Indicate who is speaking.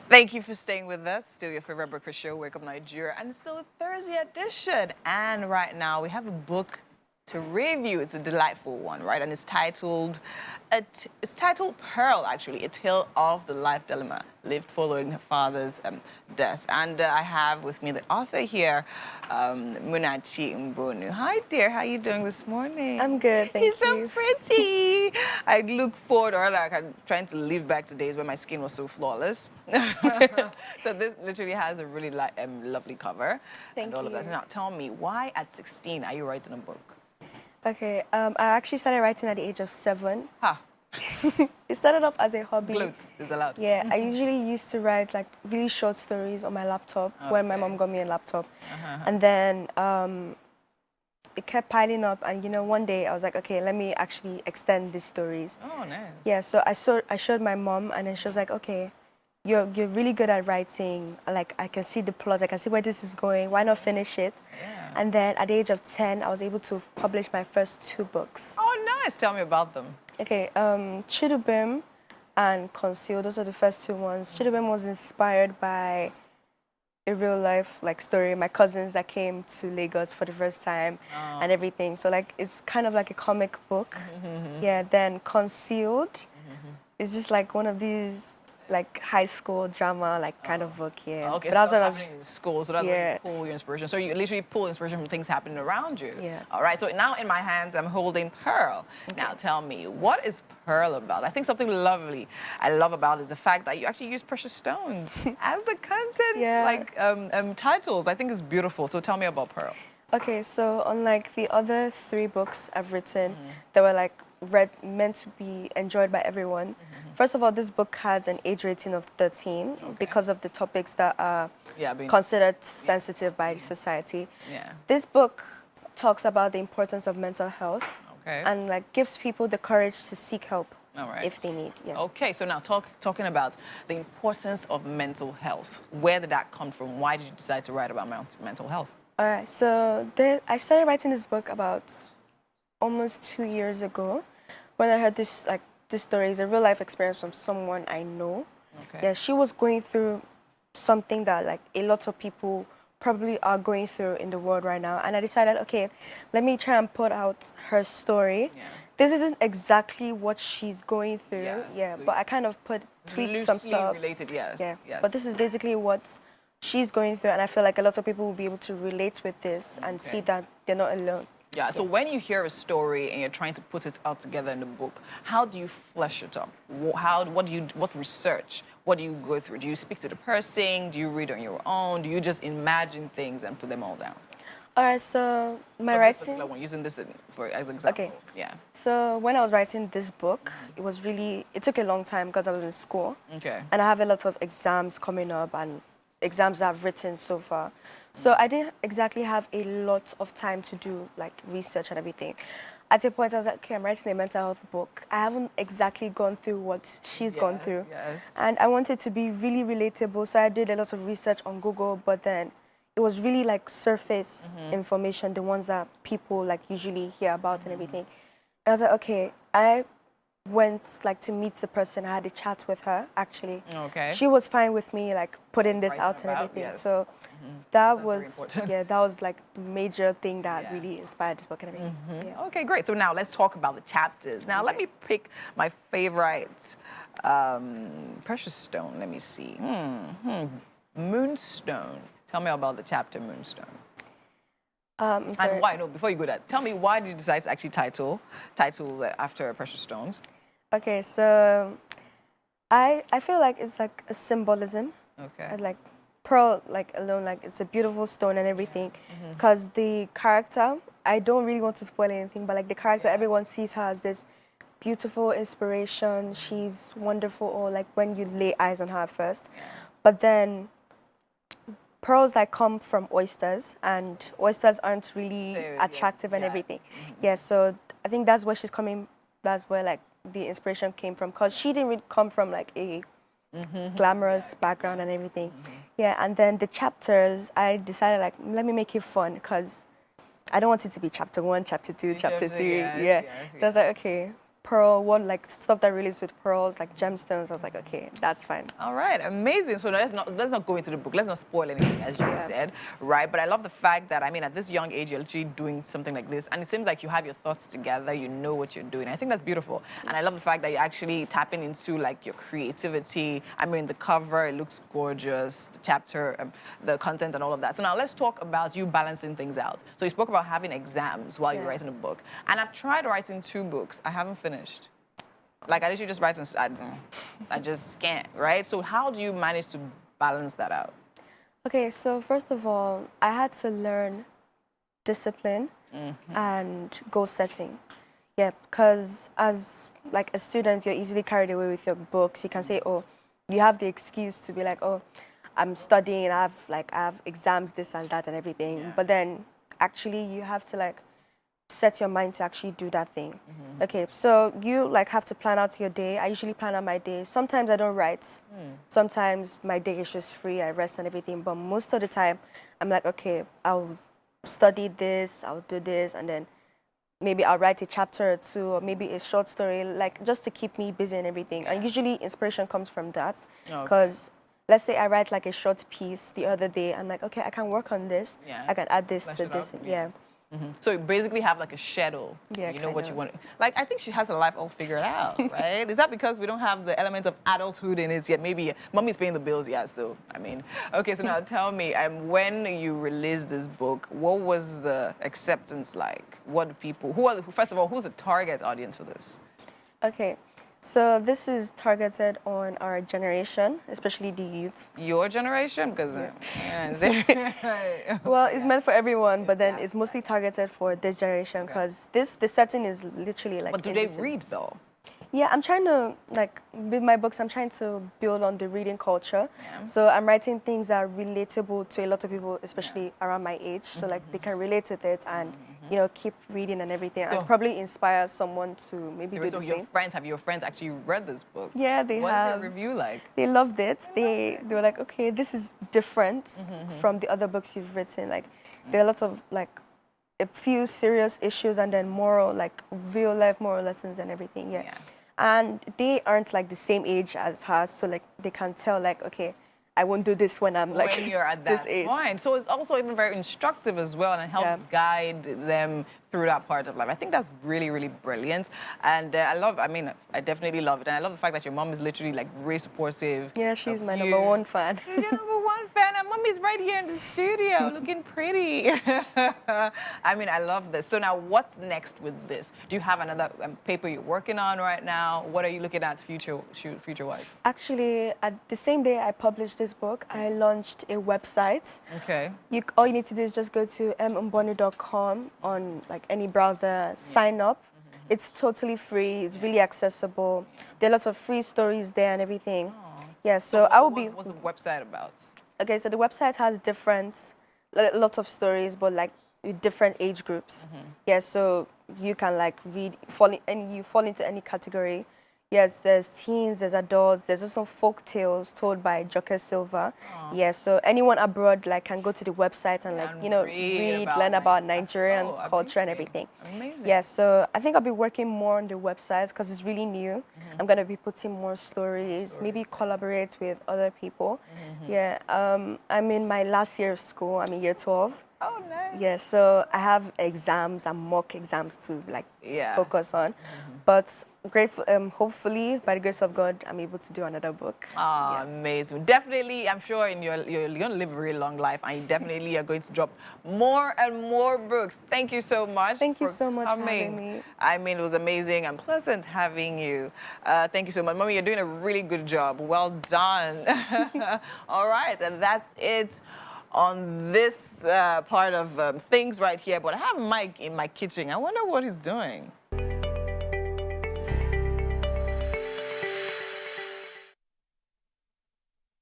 Speaker 1: Thank you for staying with us. Still your favorite breakfast show, Wake Up Nigeria, and it's still a Thursday edition. And right now we have a book to review. It's a delightful one, right? And it's titled Pearl, actually, A Tale of the Life Dilemma lived following her father's death. And I have with me the author here, Mmesoma Mbonu. Hi, dear. How are you doing this morning?
Speaker 2: I'm good, thank you.
Speaker 1: You're so pretty. I look forward, or like I'm trying to live back to days when my skin was so flawless. So this literally has a really lovely cover.
Speaker 2: Thank
Speaker 1: and all
Speaker 2: you.
Speaker 1: of that. So now tell me, why at 16 are you writing a book?
Speaker 2: Okay, I actually started writing at the age of 7.
Speaker 1: Huh.
Speaker 2: It started off as a hobby.
Speaker 1: Gloat is allowed.
Speaker 2: Yeah, I usually used to write like really short stories on my laptop when my mom got me a laptop. And then it kept piling up, and one day I was like, okay, let me actually extend these stories.
Speaker 1: Oh, nice.
Speaker 2: Yeah, so I showed my mom, and then she was like, okay, you're really good at writing. Like, I can see the plot, I can see where this is going. Why not finish it?
Speaker 1: Yeah.
Speaker 2: And then at the age of 10, I was able to publish my first 2 books.
Speaker 1: Oh, nice. Tell me about them.
Speaker 2: Okay, Chidubem and Conceal, those are the first 2 ones. Chidubem was inspired by a real life story, my cousins that came to Lagos for the first time and everything. So it's kind of like a comic book. Yeah, then Concealed is just like one of these high school drama kind of book, yeah.
Speaker 1: Okay,
Speaker 2: but
Speaker 1: so
Speaker 2: that was
Speaker 1: happening in school, so that's when you pull your inspiration. So you literally pull inspiration from things happening around you.
Speaker 2: Yeah.
Speaker 1: All right, so now in my hands, I'm holding Pearl. Okay. Now tell me, what is Pearl about? I think something lovely I love about is the fact that you actually use precious stones as the content, titles. I think it's beautiful. So tell me about Pearl.
Speaker 2: Okay, so unlike the other 3 books I've written that were meant to be enjoyed by everyone, first of all, this book has an age rating of 13 because of the topics that are considered sensitive by society.
Speaker 1: Yeah.
Speaker 2: This book talks about the importance of mental health and gives people the courage to seek help if they need. Yeah.
Speaker 1: Okay, so now talking about the importance of mental health. Where did that come from? Why did you decide to write about mental health?
Speaker 2: All right, so I started writing this book about almost 2 years ago when I heard this story. Is a real life experience from someone I know. Okay. Yeah, she was going through something that a lot of people probably are going through in the world right now, and I decided, okay, let me try and put out her story. Yeah. This isn't exactly what she's going through, so but I kind of tweaked some stuff.
Speaker 1: Related, yes.
Speaker 2: Yeah, yes. But this is basically what she's going through, and I feel like a lot of people will be able to relate with this and see that they're not alone.
Speaker 1: Yeah, so when you hear a story and you're trying to put it out together in the book, how do you flesh it up? What research? What do you go through? Do you speak to the person? Do you read on your own? Do you just imagine things and put them all down?
Speaker 2: All right, so my writing...
Speaker 1: One, using this as an example. Okay. Yeah.
Speaker 2: So when I was writing this book, it took a long time because I was in school. Okay. And I have a lot of exams coming up and exams that I've written so far. So I didn't exactly have a lot of time to do research and everything. At a point I was like, okay, I'm writing a mental health book. I haven't exactly gone through what she's gone through. Yes. And I wanted to be really relatable, so I did a lot of research on Google, but then it was really surface information, the ones that people usually hear about and everything. And I was like, okay, I went to meet the person. I had a chat with her actually. Okay. She was fine with me putting this out and everything. Yes. So that was that was the major thing that really inspired this book and everything. Yeah.
Speaker 1: Okay, great. So now let's talk about the chapters. Now let me pick my favorite precious stone. Let me see. Moonstone. Tell me about the chapter Moonstone. And why? No, before you go there, tell me, why did you decide to actually title after precious stones?
Speaker 2: Okay, so I feel like it's a symbolism. Okay. Pearl alone, it's a beautiful stone and everything. Because the character, I don't really want to spoil anything, but the character, everyone sees her as this beautiful inspiration. She's wonderful, or when you lay eyes on her at first. But then pearls come from oysters, and oysters aren't really attractive and everything. Yeah, so I think that's where she's coming. That's where the inspiration came from, because she didn't really come from a glamorous background and everything. Yeah, and then the chapters, I decided let me make it fun, because I don't want it to be chapter 1, chapter 2, chapter 3. Yeah. So I was like, okay, pearl, what like stuff that relates with pearls, like gemstones. I was like, okay, that's fine.
Speaker 1: All right, amazing. So let's not go into the book. Let's not spoil anything, as you said, right? But I love the fact that, I mean, at this young age, you're literally doing something like this, and it seems like you have your thoughts together. You know what you're doing. I think that's beautiful, and I love the fact that you're actually tapping into like your creativity. I mean, the cover, it looks gorgeous. The chapter, the content, and all of that. So now let's talk about you balancing things out. So you spoke about having exams while you're writing a book, and I've tried writing 2 books. I haven't finished. Like, I literally just write and I just can't, right? So how do you manage to balance that out?
Speaker 2: Okay, so first of all, I had to learn discipline and goal setting. Yeah, because as like a student, you're easily carried away with your books. You can say, oh, you have the excuse to be like, oh, I'm studying, I have exams, this and that and everything. Yeah. But then actually you have to like set your mind to actually do that thing. Okay, so you like have to plan out your day. I usually plan out my day. Sometimes I don't write. Sometimes my day is just free. I rest and everything. But most of the time, I'm like, okay, I'll study this, I'll do this, and then maybe I'll write a chapter or 2, or maybe a short story, like just to keep me busy and everything. And usually inspiration comes from that, because let's say I write like a short piece the other day. I'm like, okay, I can work on this. I can add this to this.
Speaker 1: So you basically have like a schedule. You know what you want. Like, I think she has her life all figured out, right? Is that because we don't have the element of adulthood in it yet? Maybe mommy's paying the bills, so, I mean. Okay, so now tell me, when you released this book, what was the acceptance like? What do people, first of all, who's the target audience for this?
Speaker 2: Okay. So this is targeted on our generation, especially the youth.
Speaker 1: Your generation? Because
Speaker 2: well, it's meant for everyone, but then it's mostly targeted for this generation, because the setting is literally like.
Speaker 1: But do they read though?
Speaker 2: Yeah, I'm trying to, like, with my books, I'm trying to build on the reading culture. So I'm writing things that are relatable to a lot of people, especially around my age. So, like, they can relate with it and, you know, keep reading and everything. And probably inspire someone to maybe do the same.
Speaker 1: Have your friends actually read this book?
Speaker 2: Yeah, they have.
Speaker 1: What's their review like?
Speaker 2: They loved it. They were like, okay, this is different from the other books you've written. Like, there are lots of, like, a few serious issues and then moral, like, real life moral lessons and everything. And they aren't like the same age as her, so like they can tell like, okay, I won't do this when I'm like
Speaker 1: when you're at that point. So it's also even very instructive as well, and it helps guide them through that part of life. I think that's really, really brilliant. And I definitely love it. And I love the fact that your mom is literally like really supportive.
Speaker 2: Yeah, she's my number 1 fan.
Speaker 1: You're your number 1 fan, and mommy's right here in the studio looking pretty. I mean, I love this. So now what's next with this? Do you have another paper you're working on right now? What are you looking at future-wise?
Speaker 2: Actually, at the same day I published this book, I launched a website.
Speaker 1: Okay.
Speaker 2: All you need to do is just go to mmesoma.mbonu.com on like any browser, sign up. It's totally free. It's really accessible. There are lots of free stories there and everything. Yeah, so I will be.
Speaker 1: What's the website about?
Speaker 2: Okay, so the website has lots of stories, but like with different age groups. Yeah, so you can like you fall into any category. Yes, there's teens, there's adults, there's also folk tales told by Joker Silva. Yeah, so anyone abroad like can go to the website and like, you know, learn about Nigerian culture and everything.
Speaker 1: Amazing.
Speaker 2: Yeah, so I think I'll be working more on the website because it's really new. I'm gonna be putting more stories, maybe collaborate with other people. Yeah, I'm in my last year of school. I'm in year 12.
Speaker 1: Oh, nice.
Speaker 2: Yeah, so I have exams and mock exams to like focus on. But grateful, hopefully, by the grace of God, I'm able to do another book.
Speaker 1: Amazing. Definitely, I'm sure you're going to live a really long life, and you definitely are going to drop more and more books. Thank you so much.
Speaker 2: Thank you so much for having me.
Speaker 1: I mean, it was amazing and pleasant having you. Thank you so much. Mommy, you're doing a really good job. Well done. All right, and that's it on this part of things right here. But I have Mike in my kitchen. I wonder what he's doing.